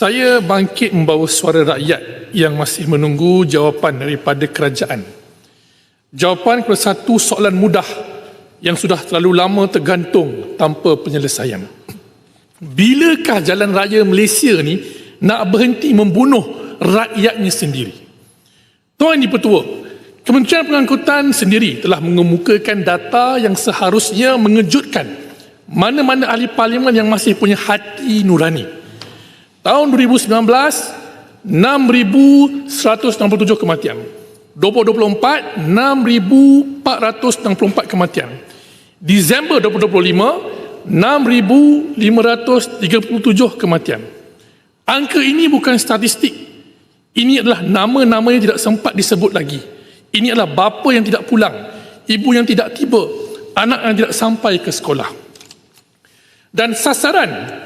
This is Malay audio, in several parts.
Saya bangkit membawa suara rakyat yang masih menunggu jawapan daripada kerajaan. Jawapan kepada satu soalan mudah yang sudah terlalu lama tergantung tanpa penyelesaian. Bilakah jalan raya Malaysia ni nak berhenti membunuh rakyatnya sendiri? Tuan Di-Pertua, Kementerian Pengangkutan sendiri telah mengemukakan data yang seharusnya mengejutkan mana-mana ahli parlimen yang masih punya hati nurani. Tahun 2019, 6,167 kematian. 2024, 6,464 kematian. Disember 2025, 6,537 kematian. Angka ini bukan statistik. Ini adalah nama-nama yang tidak sempat disebut lagi. Ini adalah bapa yang tidak pulang, ibu yang tidak tiba, anak yang tidak sampai ke sekolah. Dan sasaran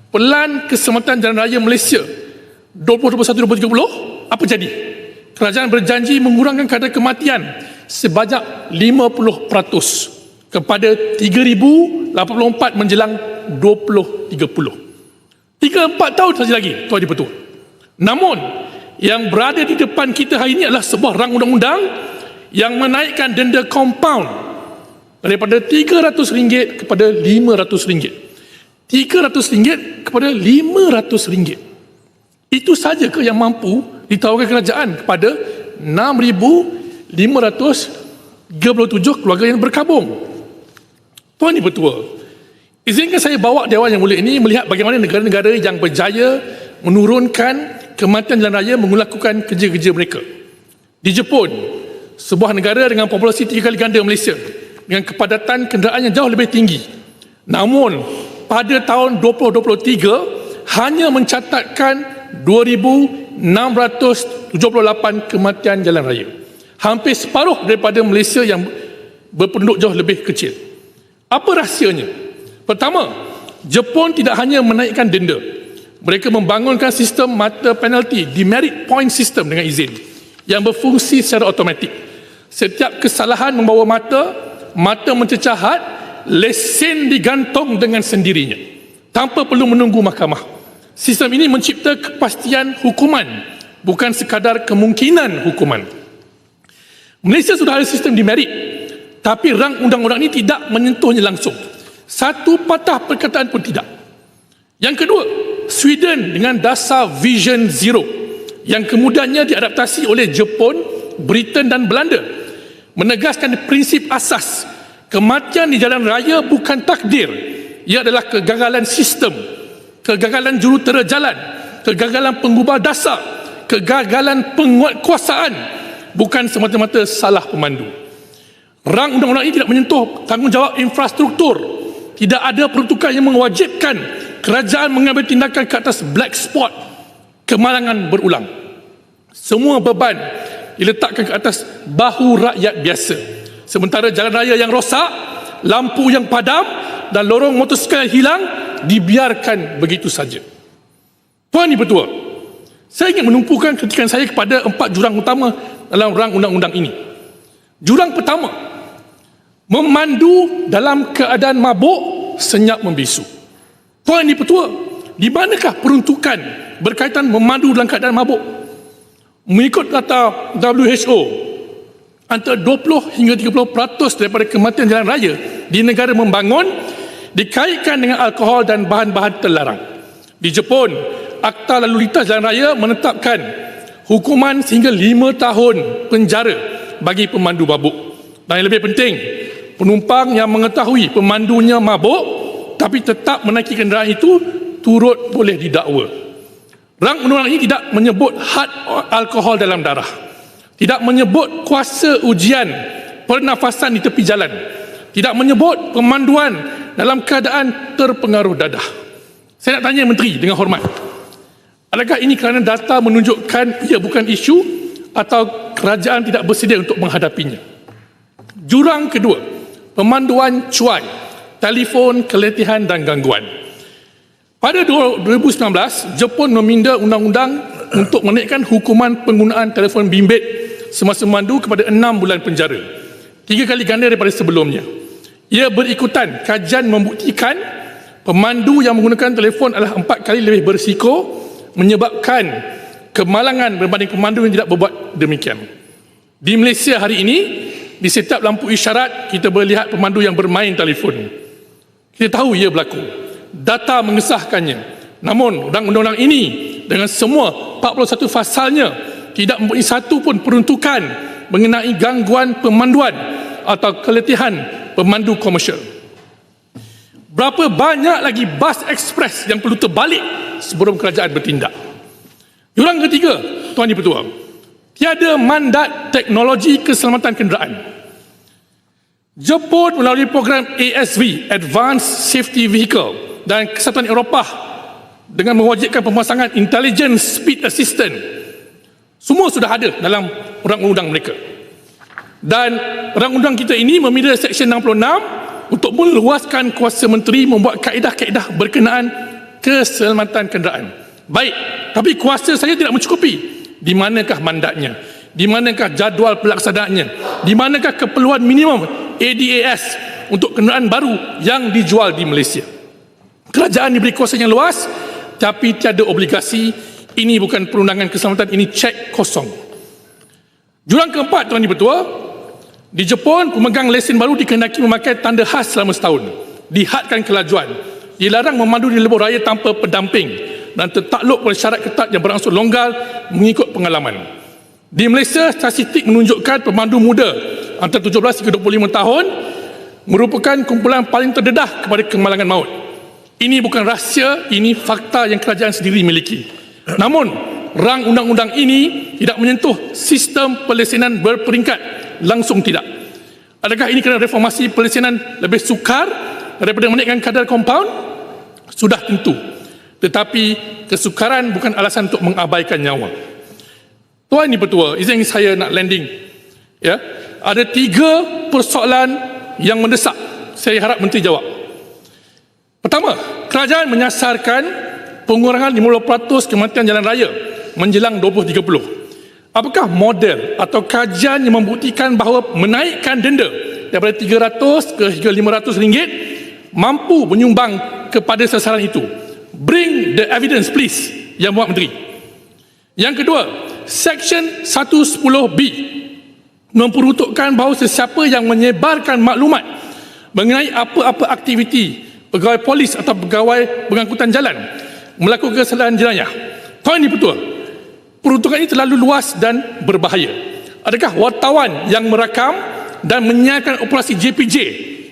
Pelan Keselamatan Jalan Raya Malaysia 2021-2030, apa jadi? Kerajaan berjanji mengurangkan kadar kematian sebanyak 50% kepada 3,084 menjelang 2030. 3-4 tahun saja lagi, Tuan Di-Pertua. Namun, yang berada di depan kita hari ini adalah sebuah rang undang-undang yang menaikkan denda compound daripada RM300 kepada RM500. RM300 kepada RM500. Itu saja ke yang mampu ditawarkan kerajaan kepada 6,537 keluarga yang berkabung? Tuan Di-Pertua, izinkan saya bawa Dewan Yang Mulia ini melihat bagaimana negara-negara yang berjaya menurunkan kematian jalan raya melakukan kerja-kerja mereka. Di Jepun, sebuah negara dengan populasi 3 kali ganda Malaysia, dengan kepadatan kenderaan yang jauh lebih tinggi, namun pada tahun 2023 hanya mencatatkan 2,678 kematian jalan raya. Hampir separuh daripada Malaysia yang berpenduduk jauh lebih kecil. Apa rahsianya? Pertama, Jepun tidak hanya menaikkan denda. Mereka membangunkan sistem mata penalti, demerit point system dengan izin, yang berfungsi secara automatik. Setiap kesalahan membawa mata mencecah had, lesen digantung dengan sendirinya tanpa perlu menunggu mahkamah. Sistem ini mencipta kepastian hukuman, bukan sekadar kemungkinan hukuman. Malaysia sudah ada sistem demerit, tapi rang undang-undang ini tidak menyentuhnya langsung. Satu patah perkataan pun tidak. Yang kedua, Sweden dengan dasar Vision Zero yang kemudiannya diadaptasi oleh Jepun, Britain dan Belanda menegaskan prinsip asas kematian di jalan raya bukan takdir. Ia adalah kegagalan sistem, kegagalan jurutera jalan, kegagalan penggubal dasar, kegagalan penguatkuasaan, bukan semata-mata salah pemandu. Rang undang-undang ini tidak menyentuh tanggungjawab infrastruktur. Tidak ada peruntukan yang mewajibkan kerajaan mengambil tindakan ke atas black spot kemalangan berulang. Semua beban diletakkan ke atas bahu rakyat biasa. Sementara jalan raya yang rosak, lampu yang padam dan lorong motosikal yang hilang dibiarkan begitu saja. Tuan Di-Pertua, saya ingin menumpukan kritikan saya kepada 4 jurang utama dalam rang undang-undang ini. Jurang pertama, memandu dalam keadaan mabuk senyap membisu. Tuan Di-Pertua, di manakah peruntukan berkaitan memandu dalam keadaan mabuk? Mengikut data WHO, antara 20 hingga 30% daripada kematian jalan raya di negara membangun dikaitkan dengan alkohol dan bahan-bahan terlarang. Di Jepun, Akta Lalu Lintas Jalan Raya menetapkan hukuman sehingga 5 tahun penjara bagi pemandu mabuk. Dan yang lebih penting, penumpang yang mengetahui pemandunya mabuk tapi tetap menaiki kenderaan itu turut boleh didakwa. Rang undang-undang ini tidak menyebut had alkohol dalam darah, tidak menyebut kuasa ujian pernafasan di tepi jalan, tidak menyebut pemanduan dalam keadaan terpengaruh dadah. Saya nak tanya Menteri dengan hormat, adakah ini kerana data menunjukkan ia bukan isu atau kerajaan tidak bersedia untuk menghadapinya? Jurang kedua, pemanduan cuai, telefon, keletihan dan gangguan. Pada 2019, Jepun meminda undang-undang untuk menaikkan hukuman penggunaan telefon bimbit semasa memandu kepada 6 bulan penjara, 3 kali ganda daripada sebelumnya. Ia berikutan kajian membuktikan pemandu yang menggunakan telefon adalah 4 kali lebih berisiko menyebabkan kemalangan berbanding pemandu yang tidak berbuat demikian. Di Malaysia hari ini, di setiap lampu isyarat, kita boleh lihat pemandu yang bermain telefon. Kita tahu ia berlaku. Data mengesahkannya. Namun, undang-undang ini dengan semua 41 pasalnya tidak mempunyai satu pun peruntukan mengenai gangguan pemanduan atau keletihan pemandu komersial. Berapa banyak lagi bas ekspres yang perlu terbalik sebelum kerajaan bertindak. Jurang ketiga, Tuan Di-Pertua, tiada mandat teknologi keselamatan kenderaan. Jepun melalui program ASV, Advanced Safety Vehicle, dan Kesatuan Eropah dengan mewajibkan pemasangan Intelligent Speed Assistant, semua sudah ada dalam undang-undang mereka. Dan undang-undang kita ini meminda Seksyen 66 untuk meluaskan kuasa menteri membuat kaedah-kaedah berkenaan keselamatan kenderaan. Baik, tapi kuasa saya tidak mencukupi. Di manakah mandatnya? Di manakah jadual pelaksanaannya? Di manakah keperluan minimum ADAS untuk kenderaan baru yang dijual di Malaysia? Kerajaan diberi kuasa yang luas, tapi tiada obligasi. Ini bukan perundangan keselamatan, ini cek kosong. Jurang keempat, Tuan Di-Pertua, di Jepun, pemegang lesen baru dikehendaki memakai tanda khas selama setahun. Dihadkan kelajuan. Dilarang memandu di lebuh raya tanpa pendamping dan tertakluk pada syarat ketat yang berangsur longgar mengikut pengalaman. Di Malaysia, statistik menunjukkan pemandu muda antara 17 hingga 25 tahun merupakan kumpulan paling terdedah kepada kemalangan maut. Ini bukan rahsia, ini fakta yang kerajaan sendiri miliki. Namun, rang undang-undang ini tidak menyentuh sistem pelesenan berperingkat. Langsung tidak. Adakah ini kerana reformasi pelesenan lebih sukar daripada menaikkan kadar kompaun? Sudah tentu. Tetapi kesukaran bukan alasan untuk mengabaikan nyawa. Tuan Di-Pertua, izin saya nak landing. Ya, ada 3 persoalan yang mendesak. Saya harap Menteri jawab. Pertama, kerajaan menyasarkan pengurangan 50% kematian jalan raya menjelang 2030. Apakah model atau kajian yang membuktikan bahawa menaikkan denda daripada 300 ke hingga 500 ringgit mampu menyumbang kepada sasaran itu? Bring the evidence please, Yang Muat Menteri. Yang kedua, Seksyen 110B memperuntukkan bahawa sesiapa yang menyebarkan maklumat mengenai apa-apa aktiviti pegawai polis atau pegawai pengangkutan jalan melakukan kesalahan jenayah. Tuan Di-Pertua, peruntukan ini terlalu luas dan berbahaya. Adakah wartawan yang merakam dan menyiarkan operasi JPJ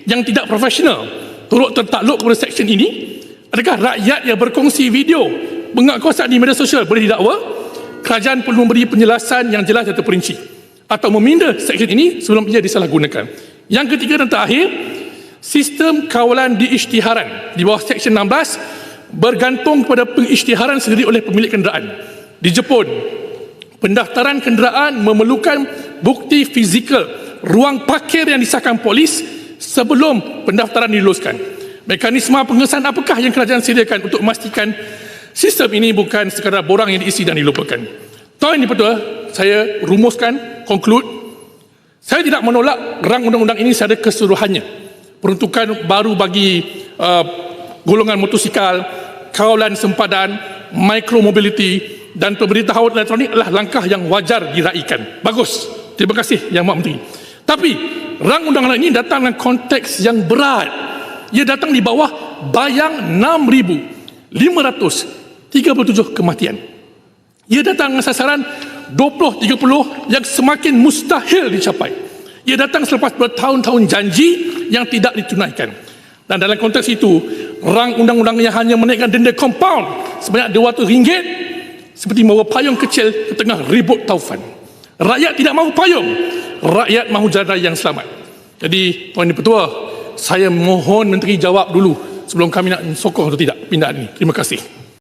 yang tidak profesional turut tertakluk kepada seksyen ini? Adakah rakyat yang berkongsi video penguatkuasaan di media sosial boleh didakwa? Kerajaan perlu memberi penjelasan yang jelas dan terperinci atau meminda seksyen ini sebelum ia disalahgunakan. Yang ketiga dan terakhir, sistem kawalan diisytiharan di bawah seksyen 16 bergantung kepada pengisytiharan sendiri oleh pemilik kenderaan. Di Jepun, pendaftaran kenderaan memerlukan bukti fizikal ruang parkir yang disahkan polis sebelum pendaftaran diluluskan. Mekanisme pengesahan apakah yang kerajaan sediakan untuk memastikan sistem ini bukan sekadar borang yang diisi dan dilupakan? Tuan Di-Pertua, saya rumuskan, conclude. Saya tidak menolak rang undang-undang ini secara keseluruhannya. Peruntukan baru bagi golongan motosikal, kawalan sempadan, micromobility dan pemberitahuan elektronik adalah langkah yang wajar diraikan. Bagus. Terima kasih Yang Muat Menteri. Tapi rang undang-undang ini datang dalam konteks yang berat. Ia datang di bawah bayang 6,537 kematian. Ia datang dengan sasaran 2030 yang semakin mustahil dicapai. Ia datang selepas bertahun-tahun janji yang tidak ditunaikan. Dan dalam konteks itu, rang undang-undang yang hanya menaikkan denda kompaun sebanyak RM200 seperti membawa payung kecil ke tengah ribut taufan. Rakyat tidak mahu payung, rakyat mahu jalan raya yang selamat. Jadi, Tuan Di-Pertua, saya mohon Menteri jawab dulu sebelum kami nak sokong atau tidak pindahan ini. Terima kasih.